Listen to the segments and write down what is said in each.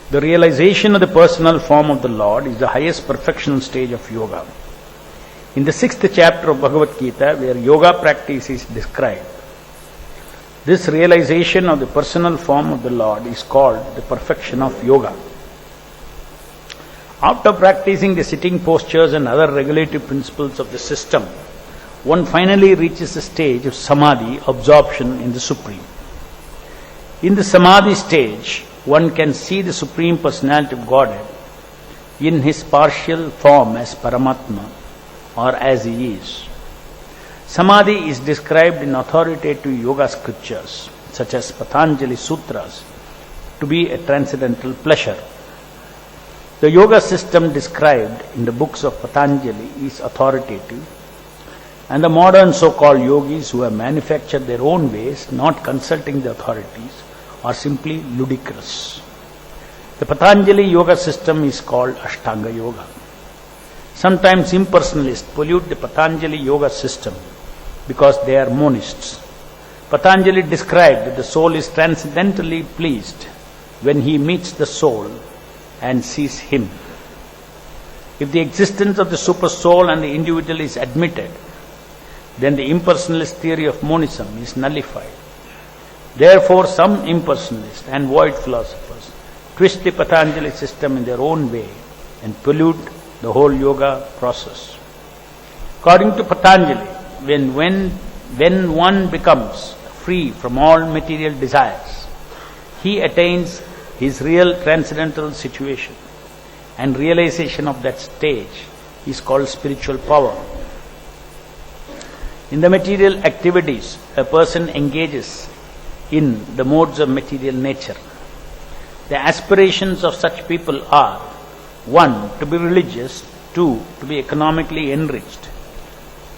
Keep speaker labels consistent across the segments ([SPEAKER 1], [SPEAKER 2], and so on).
[SPEAKER 1] The realization of the personal form of the Lord is the highest perfectional stage of yoga. In the 6th chapter of Bhagavad Gita, where yoga practice is described, this realization of the personal form of the Lord is called the perfection of yoga. After practicing the sitting postures and other regulative principles of the system, one finally reaches the stage of samadhi, absorption in the Supreme. In the samadhi stage, one can see the Supreme Personality of Godhead in his partial form as Paramatma or as he is. Samadhi is described in authoritative yoga scriptures such as Patanjali Sutras to be a transcendental pleasure. The yoga system described in the books of Patanjali is authoritative, and the modern so-called yogis who have manufactured their own ways, not consulting the authorities, are simply ludicrous. The Patanjali yoga system is called Ashtanga Yoga. Sometimes impersonalists pollute the Patanjali yoga system because they are monists. Patanjali described that the soul is transcendently pleased when he meets the soul and sees him. If the existence of the super soul and the individual is admitted, then the impersonalist theory of monism is nullified. Therefore, some impersonalists and void philosophers twist the Patanjali system in their own way and pollute the whole yoga process. According to Patanjali, when one becomes free from all material desires, he attains his real transcendental situation, and realization of that stage is called spiritual power. In the material activities, a person engages in the modes of material nature. The aspirations of such people are 1. To be religious, 2. To be economically enriched,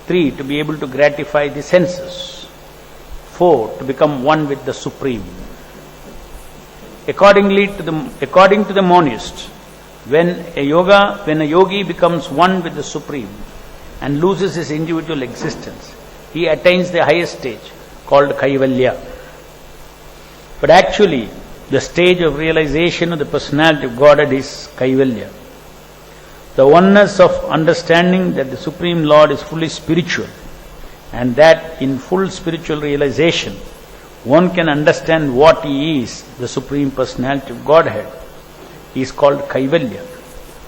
[SPEAKER 1] 3. To be able to gratify the senses, 4. To become one with the Supreme. According to the monist, when a yogi becomes one with the Supreme and loses his individual existence, he attains the highest stage called Kaivalya. But actually, the stage of realization of the personality of Godhead is Kaivalya. The oneness of understanding that the Supreme Lord is fully spiritual, and that in full spiritual realization, one can understand what he is, the Supreme Personality of Godhead, is called Kaivalya,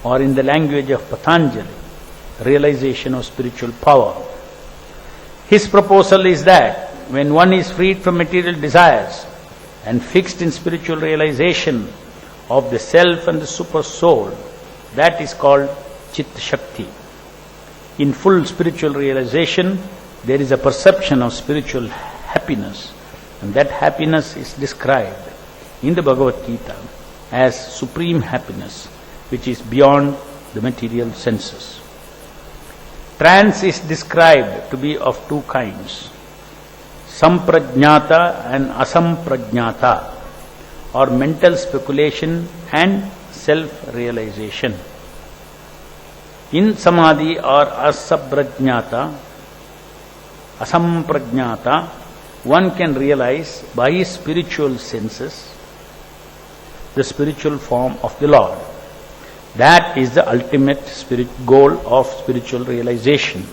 [SPEAKER 1] or in the language of Patanjali, realization of spiritual power. His proposal is that when one is freed from material desires and fixed in spiritual realization of the self and the super soul, that is called Chit Shakti. In full spiritual realization, there is a perception of spiritual happiness, and that happiness is described in the Bhagavad Gita as supreme happiness, which is beyond the material senses. Trance is described to be of two kinds, samprajñata and asamprajñata, or mental speculation and self-realization. In samadhi or asamprajñata, one can realize by his spiritual senses the spiritual form of the Lord. That is the ultimate goal of spiritual realization.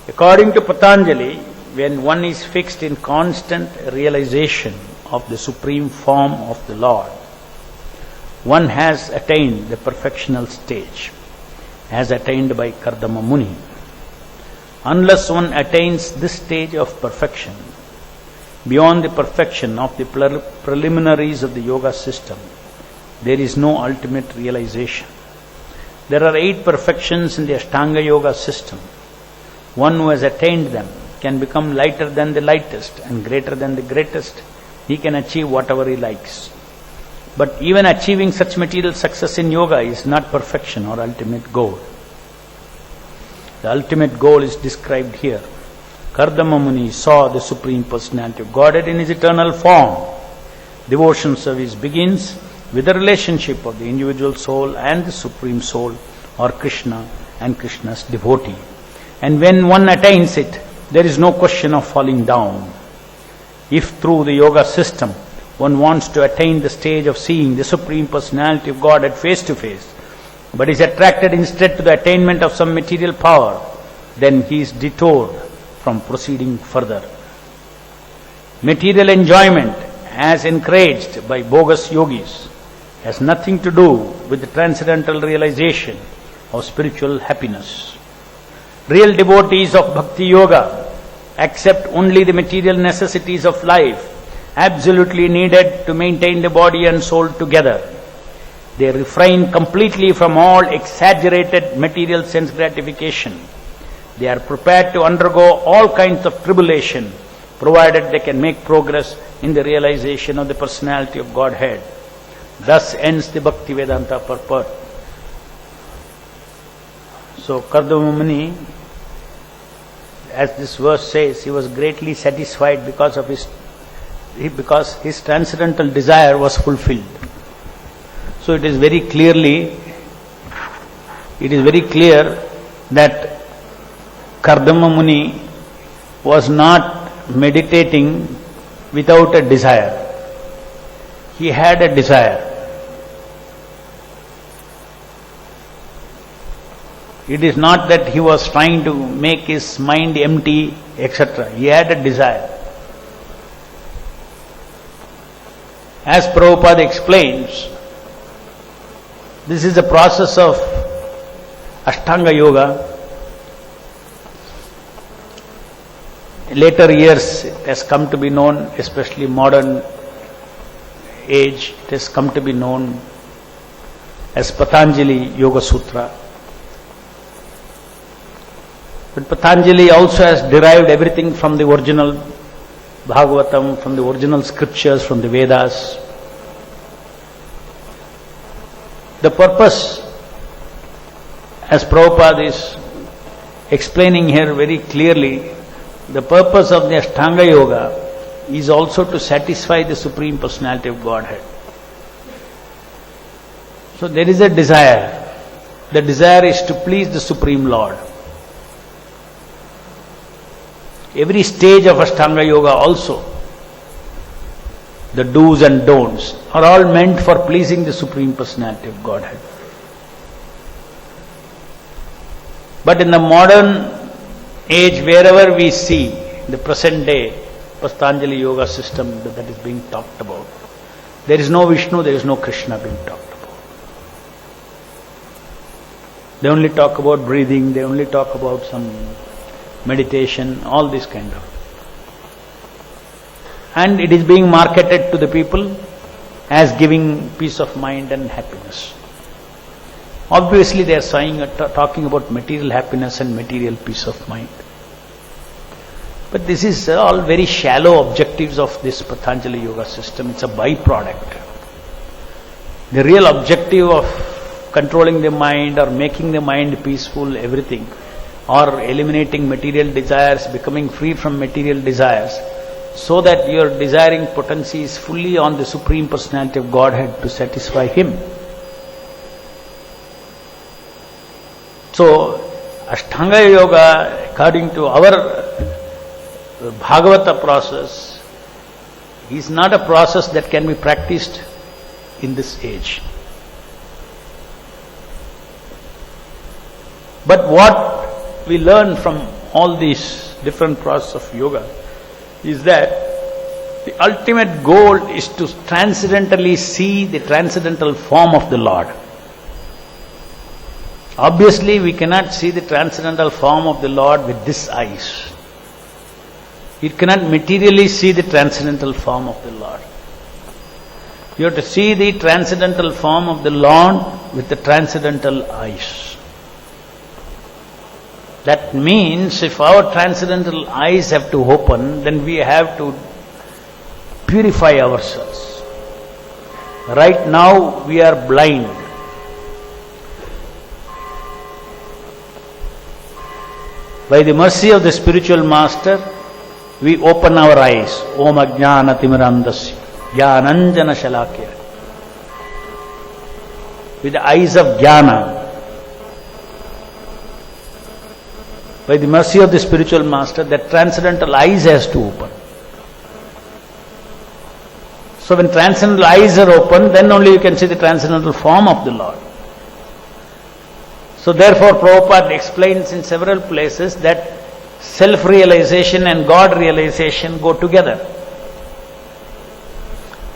[SPEAKER 1] According to Patanjali, when one is fixed in constant realization of the supreme form of the Lord, one has attained the perfectional stage, as attained by Kardama Muni. Unless one attains this stage of perfection, beyond the perfection of the preliminaries of the yoga system, there is no ultimate realization. There are 8 perfections in the Ashtanga Yoga system. One who has attained them can become lighter than the lightest and greater than the greatest. He can achieve whatever he likes. But even achieving such material success in yoga is not perfection or ultimate goal. The ultimate goal is described here. Kardama Muni saw the Supreme Personality of Godhead in his eternal form. Devotion service begins with the relationship of the individual soul and the Supreme Soul, or Krishna and Krishna's devotee. And when one attains it, there is no question of falling down. If through the yoga system one wants to attain the stage of seeing the Supreme Personality of Godhead face to face, but is attracted instead to the attainment of some material power, then he is detoured from proceeding further. Material enjoyment, as encouraged by bogus yogis, has nothing to do with the transcendental realization of spiritual happiness. Real devotees of Bhakti Yoga accept only the material necessities of life, absolutely needed to maintain the body and soul together. They refrain completely from all exaggerated material sense gratification. They are prepared to undergo all kinds of tribulation, provided they can make progress in the realization of the personality of Godhead. Thus ends the Bhaktivedanta purport. So Kardama Muni, as this verse says, he was greatly satisfied because his transcendental desire was fulfilled. So it is very clear that Kardama Muni was not meditating without a desire. He had a desire. It is not that he was trying to make his mind empty, etc. He had a desire. As Prabhupada explains, this is a process of Ashtanga Yoga. In later years, it has come to be known, especially modern age, it has come to be known as Patanjali Yoga Sutra. But Patanjali also has derived everything from the original Bhagavatam, from the original scriptures, from the Vedas. The purpose, as Prabhupada is explaining here very clearly, the purpose of the Ashtanga Yoga is also to satisfy the Supreme Personality of Godhead. So there is a desire. The desire is to please the Supreme Lord. Every stage of Ashtanga Yoga also, the do's and don'ts, are all meant for pleasing the Supreme Personality of Godhead. But in the modern age, wherever we see the present day Patanjali Yoga system that is being talked about, there is no Vishnu, there is no Krishna being talked about. They only talk about breathing, they only talk about some meditation, all this kind of. And it is being marketed to the people as giving peace of mind and happiness. Obviously they are talking about material happiness and material peace of mind. But this is all very shallow objectives of this Patanjali Yoga system. It's a byproduct. The real objective of controlling the mind or making the mind peaceful, everything, or eliminating material desires, becoming free from material desires, so that your desiring potency is fully on the Supreme Personality of Godhead to satisfy Him. So, Ashtanga Yoga, according to our Bhagavata process, is not a process that can be practiced in this age. But what we learn from all these different processes of yoga is that the ultimate goal is to transcendentally see the transcendental form of the Lord. Obviously, we cannot see the transcendental form of the Lord with these eyes. You cannot materially see the transcendental form of the Lord. You have to see the transcendental form of the Lord with the transcendental eyes. That means if our transcendental eyes have to open, then we have to purify ourselves. Right now we are blind. By the mercy of the spiritual master, we open our eyes. Om ajnana timirandasya jnananjana shalakya. With the eyes of jnana, by the mercy of the spiritual master, that transcendental eyes has to open. So when transcendental eyes are open, then only you can see the transcendental form of the Lord. So therefore Prabhupada explains in several places that self-realization and God realization go together.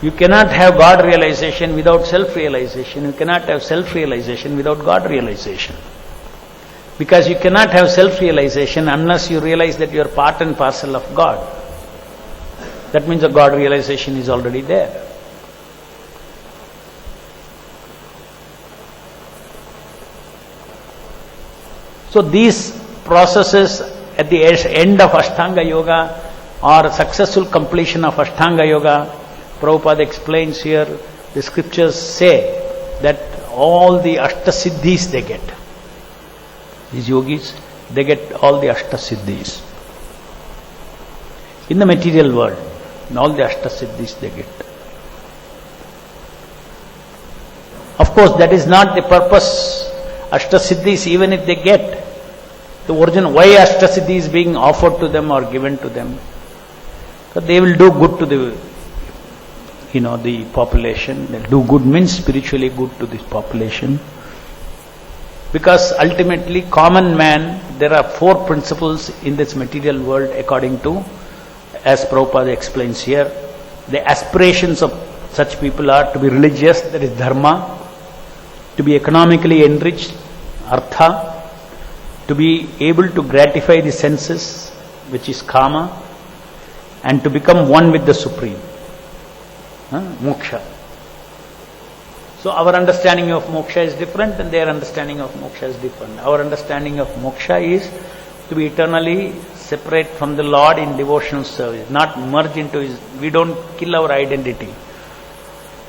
[SPEAKER 1] You cannot have God realization without self-realization. You cannot have self-realization without God realization. Because you cannot have self-realization unless you realize that you are part and parcel of God. That means the God realization is already there. So these processes at the end of Ashtanga Yoga or successful completion of Ashtanga Yoga, Prabhupada explains here, the scriptures say that all the Ashtasiddhis they get. These yogis, they get all the Ashtasiddhis. In the material world, all the Ashtasiddhis they get. Of course, that is not the purpose. Ashtasiddhis, even if they get, the origin, why Ashtasiddhi is being offered to them or given to them? So they will do good to the population. They'll do good means spiritually good to this population. Because ultimately, common man, there are 4 principles in this material world according to, as Prabhupada explains here. The aspirations of such people are to be religious, that is dharma, to be economically enriched, artha, to be able to gratify the senses, which is kama, and to become one with the Supreme, moksha. So our understanding of moksha is different and their understanding of moksha is different. Our understanding of moksha is to be eternally separate from the Lord in devotional service, not merge into His. We don't kill our identity.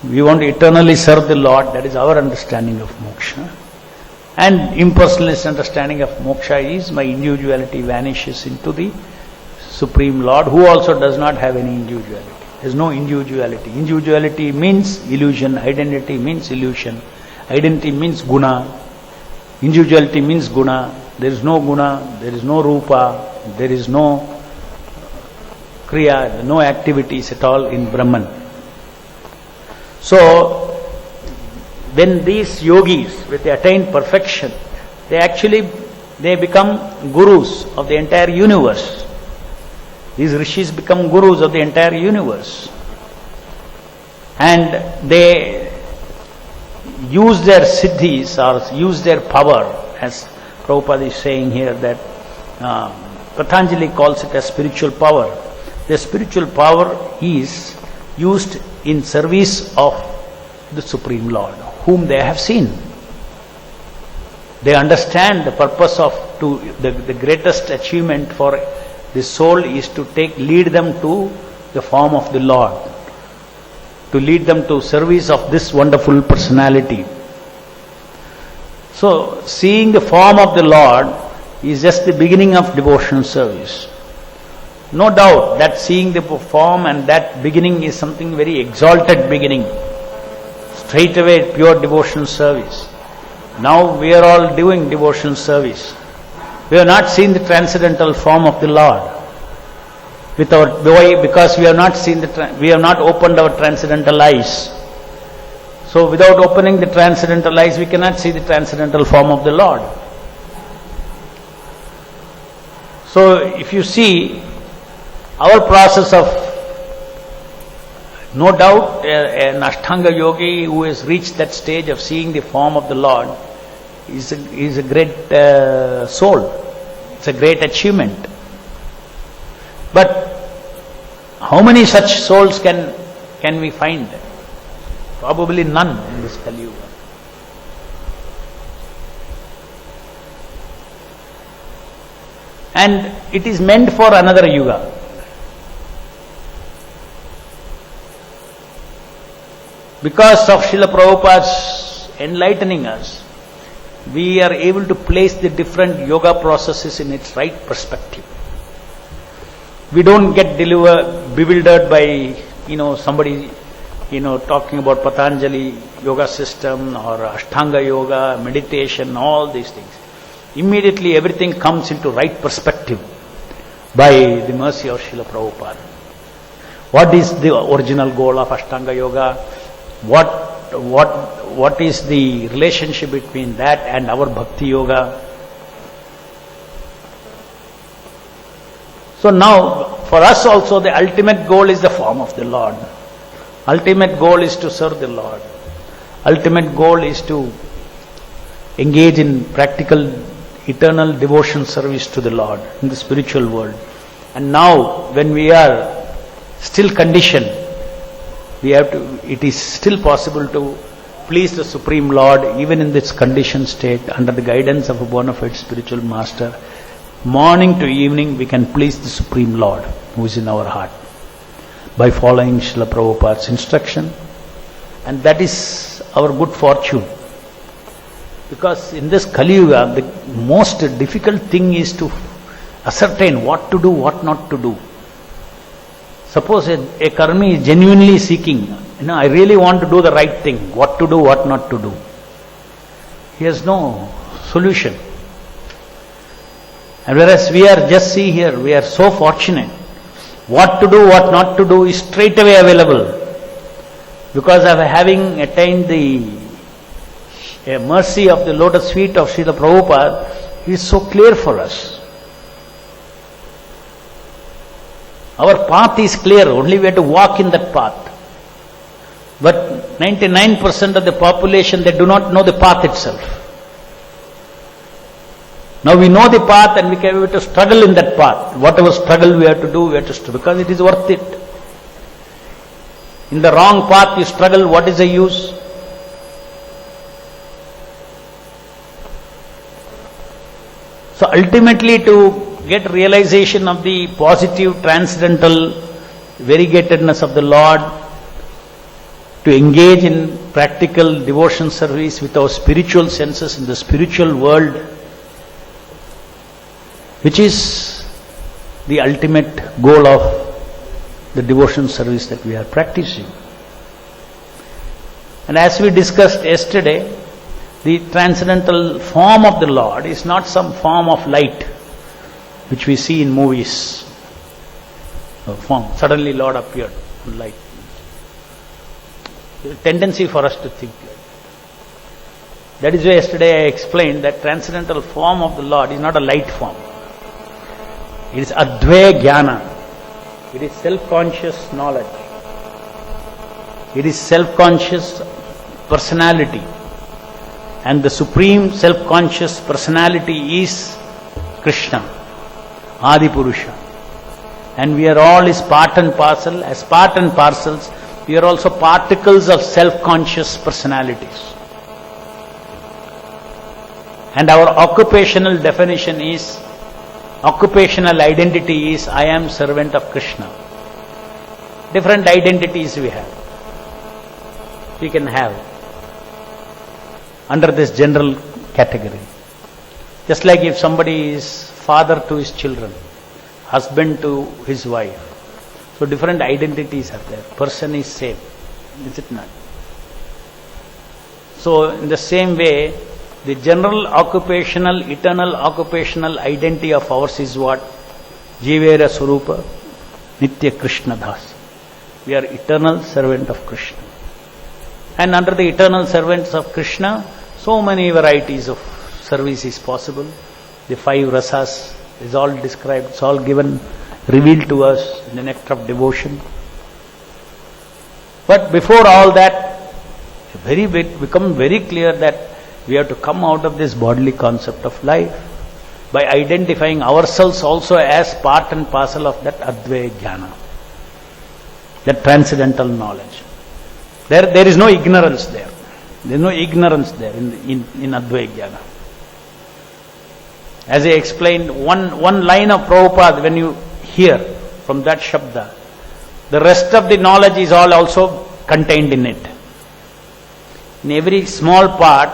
[SPEAKER 1] We want to eternally serve the Lord. That is our understanding of moksha. And impersonalist understanding of moksha is my individuality vanishes into the Supreme Lord, who also does not have any individuality. There is no individuality. Individuality means illusion. Identity means illusion. Identity means guna. Individuality means guna. There is no guna, there is no rupa, there is no kriya, no activities at all in Brahman. So, when these yogis, when they attain perfection, they become gurus of the entire universe. These rishis become gurus of the entire universe. And they use their siddhis or use their power, as Prabhupada is saying here that Patanjali calls it as spiritual power. The spiritual power is used in service of the Supreme Lord, whom they have seen. They understand the purpose of the greatest achievement for the soul is to lead them to the form of the Lord, to lead them to service of this wonderful personality. So, seeing the form of the Lord is just the beginning of devotional service. No doubt that seeing the form and that beginning is something very exalted beginning. Straight away pure devotional service. Now we are all doing devotional service. We have not seen the transcendental form of the Lord. Because we have not seen we have not opened our transcendental eyes. So without opening the transcendental eyes, we cannot see the transcendental form of the Lord. So if you see, our process of, no doubt, an Ashtanga yogi who has reached that stage of seeing the form of the Lord is a great soul. It's a great achievement. But how many such souls can we find? Probably none in this Kali Yuga. And it is meant for another yuga. Because of Srila Prabhupada's enlightening us, we are able to place the different yoga processes in its right perspective. We don't get bewildered by, somebody, talking about Patanjali yoga system or Ashtanga yoga, meditation, all these things. Immediately everything comes into right perspective by the mercy of Srila Prabhupada. What is the original goal of Ashtanga Yoga? What is the relationship between that and our Bhakti Yoga? So now, for us also, the ultimate goal is the form of the Lord. Ultimate goal is to serve the Lord. Ultimate goal is to engage in practical, eternal devotion service to the Lord in the spiritual world. And now, when we are still conditioned, it is still possible to please the Supreme Lord even in this conditioned state under the guidance of a bona fide spiritual master. Morning to evening we can please the Supreme Lord who is in our heart by following Srila Prabhupada's instruction, and that is our good fortune. Because in this Kali Yuga, the most difficult thing is to ascertain what to do, what not to do. Suppose a karmi is genuinely seeking, I really want to do the right thing, what to do, what not to do. He has no solution. And whereas we are just see here, we are so fortunate. What to do, what not to do is straight away available. Because of having attained the mercy of the lotus feet of Srila Prabhupada, it is so clear for us. Our path is clear, only we have to walk in that path. But 99% of the population, they do not know the path itself. Now we know the path and we can be able to struggle in that path. Whatever struggle we have to do, we have to struggle because it is worth it. In the wrong path you struggle, what is the use? So ultimately, to get realization of the positive, transcendental variegatedness of the Lord, to engage in practical devotion service with our spiritual senses in the spiritual world, which is the ultimate goal of the devotion service that we are practicing. And as we discussed yesterday, the transcendental form of the Lord is not some form of light which we see in movies. Suddenly Lord appeared in light. There is a tendency for us to think like that. That is why yesterday I explained that transcendental form of the Lord is not a light form. It is Advaya Jnana. It is self-conscious knowledge. It is self-conscious personality. And the supreme self-conscious personality is Krishna, Adi Purusha. And we are all his part and parcel. As part and parcels, we are also particles of self-conscious personalities. And our occupational definition is, occupational identity is, I am servant of Krishna. Different identities we have. We can have under this general category. Just like if somebody is father to his children, husband to his wife. So different identities are there. Person is same. Is it not? So in the same way, the general occupational, eternal occupational identity of ours is what? Jivera Swarupa, Nitya Krishna Dasa. We are eternal servant of Krishna. And under the eternal servants of Krishna, so many varieties of service is possible. The 5 rasas is all described, it's all given, revealed to us in the nectar of devotion. But before all that, become very clear that we have to come out of this bodily concept of life by identifying ourselves also as part and parcel of that Advaya Jnana, that transcendental knowledge. There is no ignorance there. There is no ignorance there in Advaya Jnana. As I explained, one line of Prabhupada, when you hear from that Shabda, the rest of the knowledge is all also contained in it. In every small part,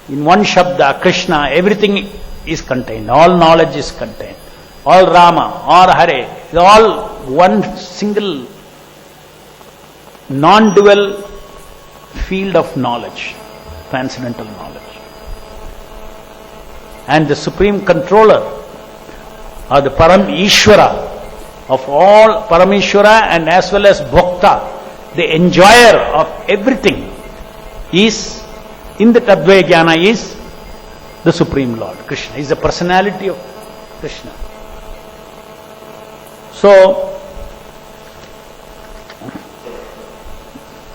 [SPEAKER 1] in one Shabda, Krishna, everything is contained. All knowledge is contained. All Rama, or Hare, is all one single non-dual field of knowledge, transcendental knowledge. And the Supreme Controller, or the Param Ishvara, of all Parameshwara and as well as Bhokta, the enjoyer of everything, is in the Advaya Jnana is the Supreme Lord, Krishna, is the personality of Krishna. So,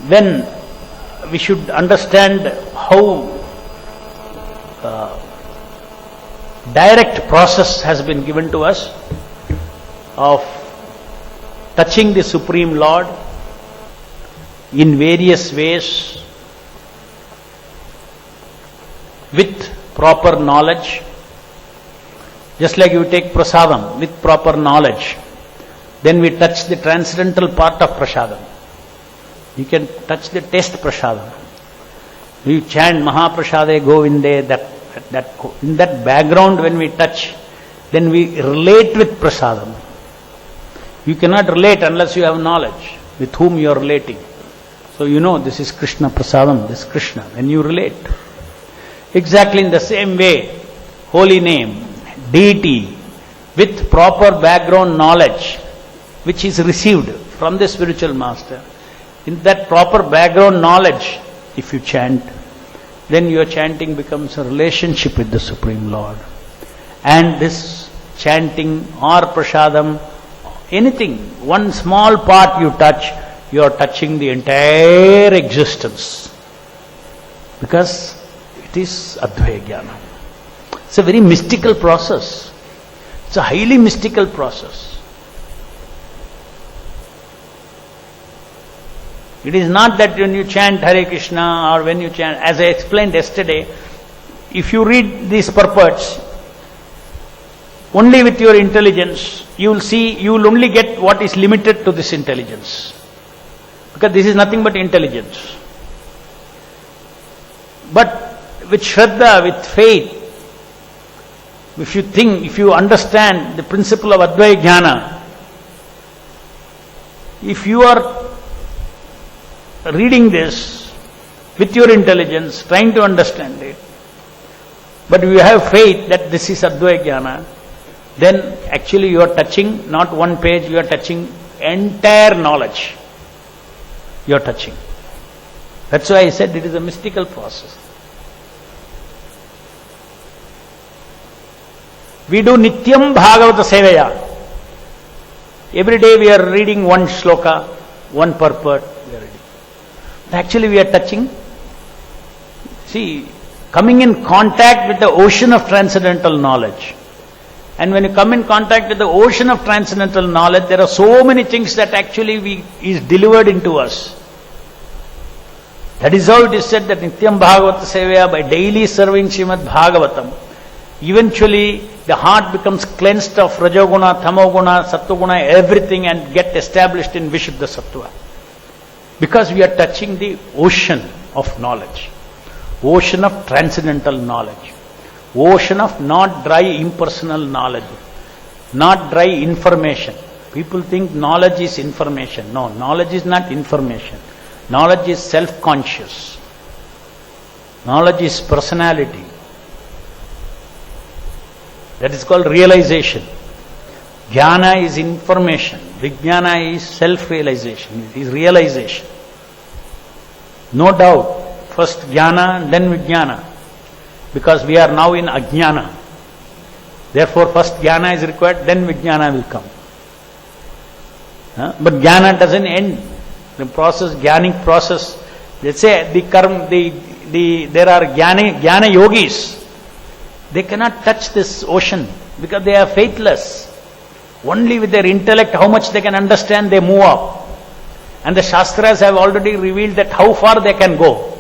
[SPEAKER 1] then we should understand how direct process has been given to us of touching the Supreme Lord in various ways with proper knowledge. Just like you take prasadam with proper knowledge, then we touch the transcendental part of prasadam. You can touch the taste prasadam. We chant Mahaprasade Govinde, in that background when we touch, then we relate with prasadam. You cannot relate unless you have knowledge with whom you are relating. So you know this is Krishna prasadam, this is Krishna, then you relate. Exactly in the same way, holy name, deity, with proper background knowledge, which is received from the spiritual master. In that proper background knowledge, if you chant, then your chanting becomes a relationship with the Supreme Lord. And this chanting or prasadam, anything, one small part you touch, you are touching the entire existence. Because it is Advaya Jnana. It's a very mystical process. It's a highly mystical process. It is not that when you chant Hare Krishna or when you chant, as I explained yesterday, if you read these purports only with your intelligence, you will see, you will only get what is limited to this intelligence. Because this is nothing but intelligence. But with Shraddha, with faith, if you think, if you understand the principle of Advaya Jnana, if you are reading this with your intelligence, trying to understand it, but you have faith that this is Advaya Jnana, then actually you are touching not one page, you are touching entire knowledge. You are touching. That's why I said it is a mystical process. We do Nityam Bhagavata Sevaya. Every day we are reading one shloka, one purport. Actually we are touching. See, coming in contact with the ocean of transcendental knowledge. And when you come in contact with the ocean of transcendental knowledge, there are so many things that actually is delivered into us. That is how it is said that Nityam Bhagavata Sevaya, by daily serving Srimad Bhagavatam, eventually the heart becomes cleansed of Rajoguna, Tamoguna, Sattoguna, everything, and get established in Vishuddha Sattva. Because we are touching the ocean of knowledge, ocean of transcendental knowledge, ocean of not dry impersonal knowledge, not dry information. People think knowledge is information. No, knowledge is not information. Knowledge is self-conscious. Knowledge is personality. That is called realization. Jnana is information. Vijnana is self-realization. It is realization. No doubt. First jnana, then vijnana. Because we are now in ajnana. Therefore, first jnana is required, then vijnana will come. But jnana doesn't end. The process, jnanic process. Let's say there are jnana yogis. They cannot touch this ocean because they are faithless. Only with their intellect, how much they can understand, they move up. And the Shastras have already revealed that how far they can go.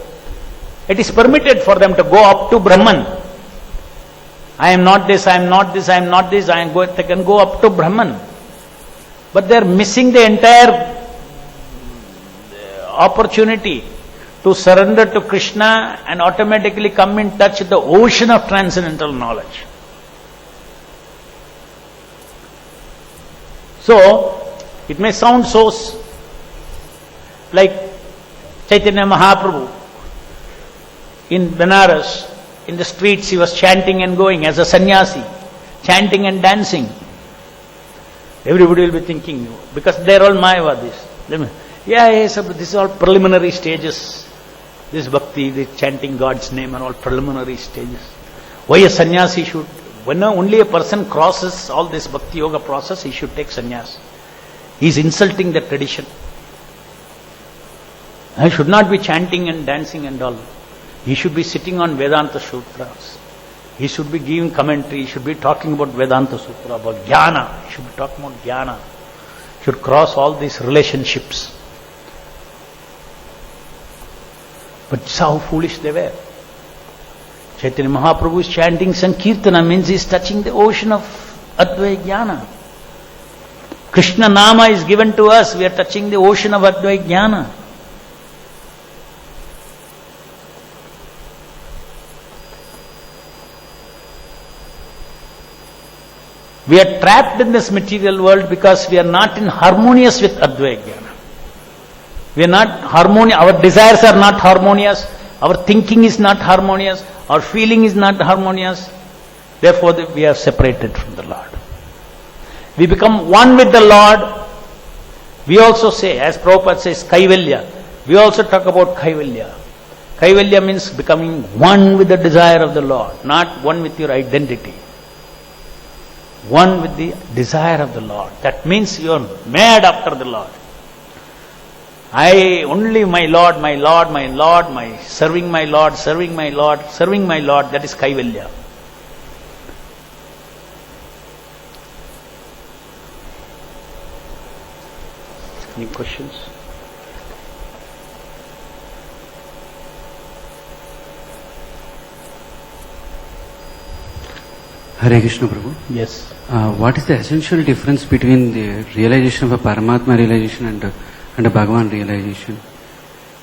[SPEAKER 1] It is permitted for them to go up to Brahman. I am not this, I am not this, I am not this, they can go up to Brahman. But they are missing the entire opportunity to surrender to Krishna and automatically come in touch with the ocean of transcendental knowledge. So, it may sound so like Chaitanya Mahaprabhu in Benares, in the streets he was chanting and going as a sannyasi, chanting and dancing. Everybody will be thinking, because they are all Mayavadis. Yes, this is all preliminary stages. This bhakti, this chanting God's name are all preliminary stages. Why a sannyasi should, when only a person crosses all this bhakti yoga process, he should take sannyas. He is insulting the tradition. He should not be chanting and dancing and all. He should be sitting on Vedanta Sutras. He should be giving commentary. He should be talking about Vedanta Sutra, about Jnana. He should be talking about Jnana. He should cross all these relationships. But this is how foolish they were. Chaitanya Mahaprabhu is chanting Sankirtana, means he is touching the ocean of Advaita Jnana. Krishna Nama is given to us, we are touching the ocean of Advaita Jnana. We are trapped in this material world because we are not in harmonious with Advaita Jnana. We are not harmonious, our desires are not harmonious, our thinking is not harmonious, our feeling is not harmonious. Therefore, we are separated from the Lord. We become one with the Lord. We also say, as Prabhupada says, Kaivalya. We also talk about Kaivalya. Kaivalya means becoming one with the desire of the Lord, not one with your identity. One with the desire of the Lord. That means you are mad after the Lord. I only my Lord, my Lord, my Lord, my serving my Lord, serving my Lord, serving my Lord, that is Kaivalya. Any questions?
[SPEAKER 2] Hare Krishna Prabhu.
[SPEAKER 1] Yes.
[SPEAKER 2] What is the essential difference between the realization of a Paramatma realization and a Bhagavan realization?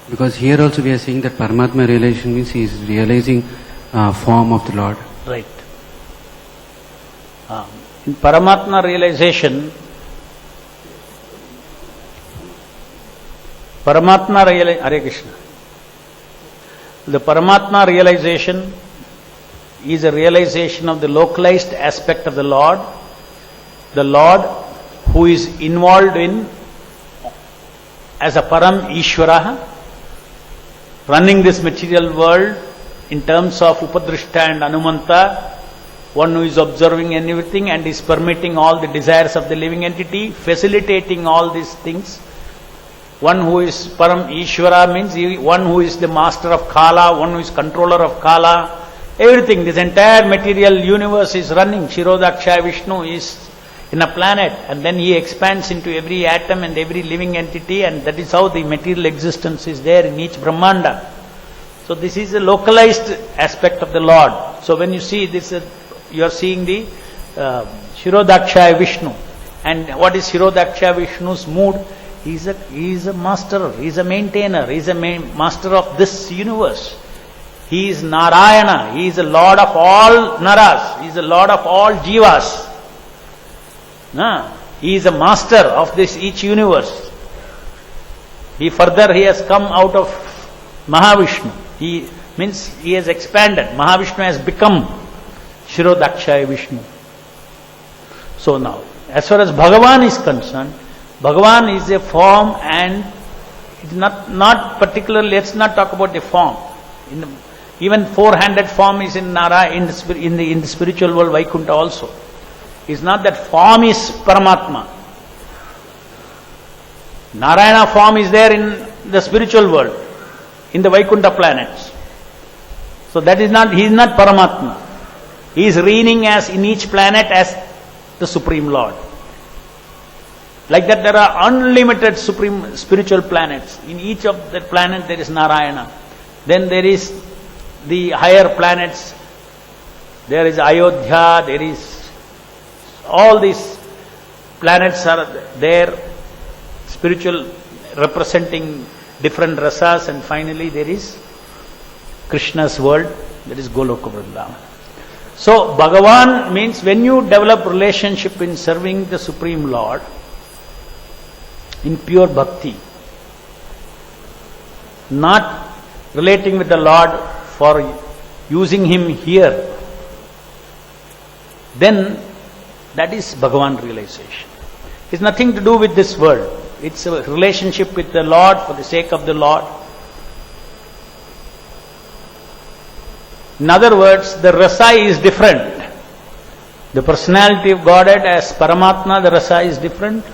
[SPEAKER 2] Because here also we are saying that Paramatma realization means he is realizing form of the Lord.
[SPEAKER 1] Right. In Paramatma realization, Hare Krishna. The Paramatma realization is a realization of the localized aspect of the Lord who is involved in, as a Param Ishvara, running this material world in terms of Upadrishta and Anumanta, one who is observing everything and is permitting all the desires of the living entity, facilitating all these things. One who is Param Ishvara means one who is the master of Kala, one who is controller of Kala. Everything, this entire material universe is running. Shirodaksha Vishnu is in a planet, and then he expands into every atom and every living entity, and that is how the material existence is there in each Brahmanda. So this is a localized aspect of the Lord. So when you see this, you are seeing the Shirodaksha Vishnu. And what is Shirodaksha Vishnu's mood? He is a master, he is a maintainer, he is a master of this universe. He is Narayana, he is the Lord of all Naras, he is the Lord of all Jivas. He is a master of this each universe. He has come out of Mahavishnu. He has expanded. Mahavishnu has become Shirodaksha Vishnu. So now, as far as Bhagavan is concerned, Bhagavan is a form, and it's not particularly, let's not talk about the form. Even four-handed form is in Nara, in the spiritual world, Vaikuntha also. It's not that form is Paramatma. Narayana form is there in the spiritual world, in the Vaikuntha planets. So that is not, he is not Paramatma. He is reigning as in each planet as the Supreme Lord. Like that there are unlimited supreme spiritual planets. In each of the planet there is Narayana. Then there is the higher planets. There is Ayodhya, there is all these planets are there, spiritual, representing different rasas, and finally there is Krishna's world, that is Goloka Vrindavan. So Bhagavan means when you develop relationship in serving the Supreme Lord, in pure bhakti, not relating with the Lord for using Him here, then that is Bhagavan realization. It's nothing to do with this world. It's a relationship with the Lord for the sake of the Lord. In other words, the rasa is different. The personality of Godhead as Paramatma, the rasa is different.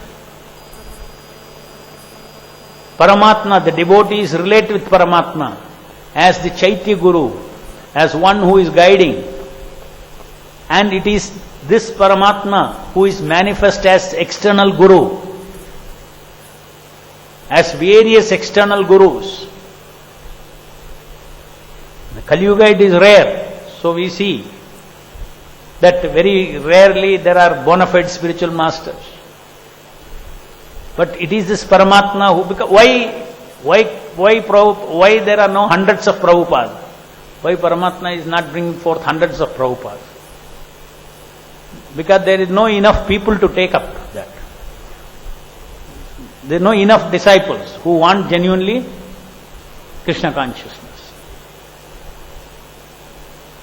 [SPEAKER 1] Paramatma, the devotees relate with Paramatma as the Chaitya Guru, as one who is guiding. And it is this Paramatma who is manifest as external Guru, as various external Gurus. The Kali Yuga, it is rare, so we see that very rarely there are bona fide spiritual masters. But it is this Paramatma who becomes, why there are no hundreds of Prabhupada? Why Paramatma is not bringing forth hundreds of Prabhupada? Because there is no enough people to take up that. There are no enough disciples who want genuinely Krishna consciousness.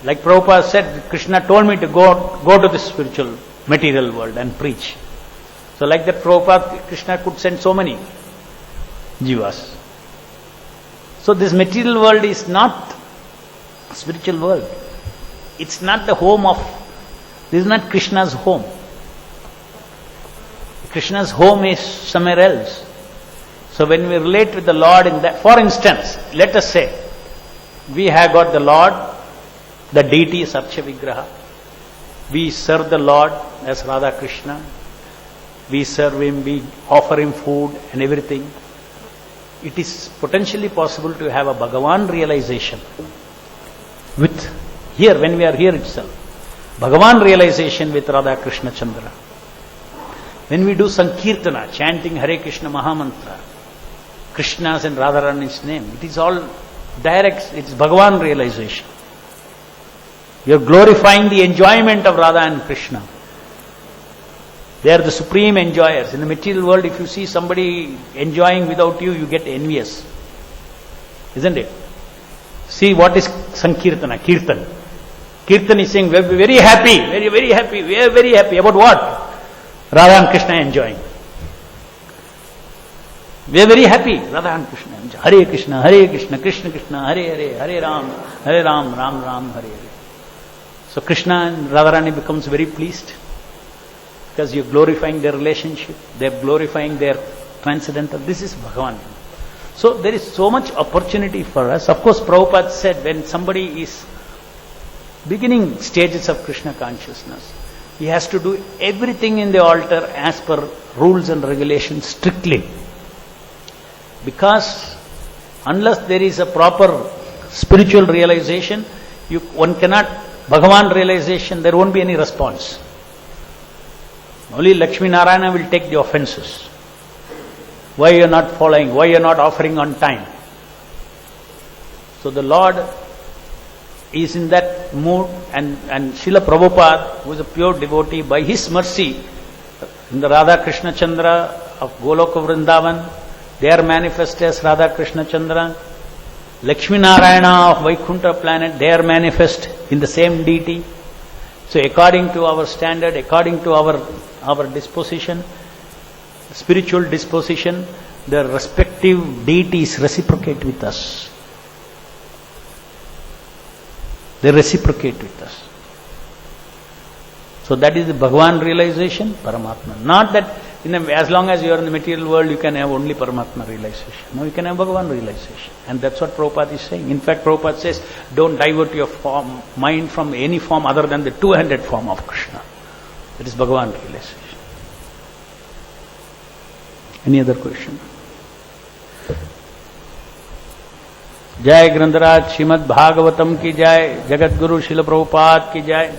[SPEAKER 1] Like Prabhupada said, Krishna told me to go to the spiritual material world and preach. So like that Prabhupada, Krishna could send so many jivas. So this material world is not a spiritual world. It's not the home of, this is not Krishna's home. Krishna's home is somewhere else. So when we relate with the Lord in that, for instance, let us say, we have got the Lord, the deity is Archa Vigraha. We serve the Lord as Radha Krishna. We serve Him, we offer Him food and everything. It is potentially possible to have a Bhagavan realization with, here, when we are here itself, Bhagavan realization with Radha Krishna Chandra. When we do Sankirtana, chanting Hare Krishna Mahamantra, Krishna's and Radharani's name, it is all direct, it is Bhagavan realization. You are glorifying the enjoyment of Radha and Krishna. They are the supreme enjoyers. In the material world, if you see somebody enjoying without you, you get envious. Isn't it? See what is Sankirtana, Kirtan. Kirtan is saying, we are very happy, very happy. We are very happy. About what? Radha and Krishna enjoying. We are very happy. Radha and Krishna enjoying. Hare Krishna, Krishna Krishna, Hare Hare, Hare Ram, Ram Ram, Hare Hare. So Krishna and Radharani becomes very pleased because you're glorifying their relationship, they're glorifying their transcendental. This is Bhagavan. So there is so much opportunity for us. Of course, Prabhupada said when somebody is beginning stages of Krishna consciousness, he has to do everything in the altar as per rules and regulations strictly. Because unless there is a proper spiritual realization, one cannot, Bhagavan realization, there won't be any response. Only Lakshmi Narayana will take the offenses. Why you are not following? Why you are not offering on time? So the Lord is in that mood, and Srila Prabhupada, who is a pure devotee, by his mercy, in the Radha Krishna Chandra of Goloka Vrindavan, they are manifest as Radha Krishna Chandra. Lakshmi Narayana of Vaikuntha planet, they are manifest in the same deity. So according to our standard, according to our disposition, spiritual disposition, the respective deities reciprocate with us. They reciprocate with us. So that is the Bhagavan realization, Paramatma. Not that as long as you are in the material world, you can have only Paramatma realization. No, you can have Bhagavan realization. And that's what Prabhupada is saying. In fact, Prabhupada says, don't divert your mind from any form other than the two-handed form of Krishna. That is Bhagavan realization. Any other question? Jai Grandaraj Srimad Bhagavatam ki jai, Jagat Guru Srila Prabhupada ki jai.